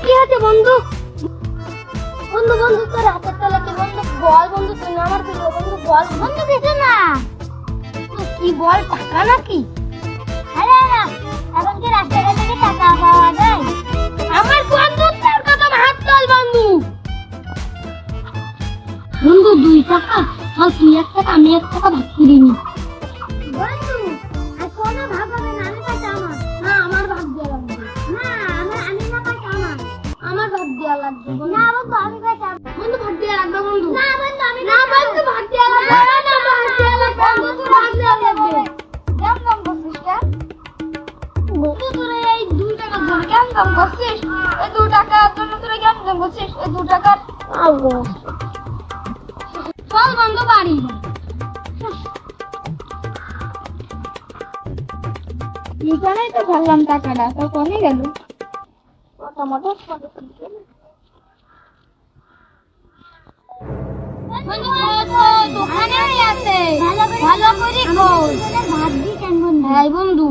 কি আছে বন্ধু? বন্ধু বন্ধু তোর হাতের তলা কি বন্ধু? বল বন্ধু, তুই আমার দিলো বন্ধু, বল বন্ধু। কিছু না। কি বল, টাকা নাকি? আরে না, এখন কি রাস্তাঘাট থেকে টাকা পাওয়া যায়? আমার বন্ধু তোর কথা হাত তোল বন্ধু। বন্ধু 2 টাকা, চল তুই 1 টাকা আমি 1 টাকা ভাগ করে নি। বন্ধু আর কোনো ভাগ হবে না, আমি পাইছি আমার। না আমার ভাগ দেওয়া লাগবে। না আমি না পাইছি আমার ভাগ দেওয়া লাগবে। না বন্ধু আমি পাইছি। বন্ধু ভাগ দেওয়া লাগবে বন্ধু। না বন্ধু আমি না বন্ধু ভাগ দেওয়া লাগবে। না ভাগ দেওয়া লাগবে বন্ধু, ভাগ দেওয়া লাগবে। কেন কাম করছিস কেন? বন্ধু তোরা এই 2 টাকা জন্য কেন কাম করছিস? এই 2 টাকার জন্য তোরা কেন কাম করছিস? এই 2 টাকার আল্লাহ। চল বন্ধু বাড়ি এখানেই তো ভাবলাম টাকাটা তো কমে গেল। মোটামুটি দোকানেই আছে, ভালো করে ভাত দি কেন বন্ধু?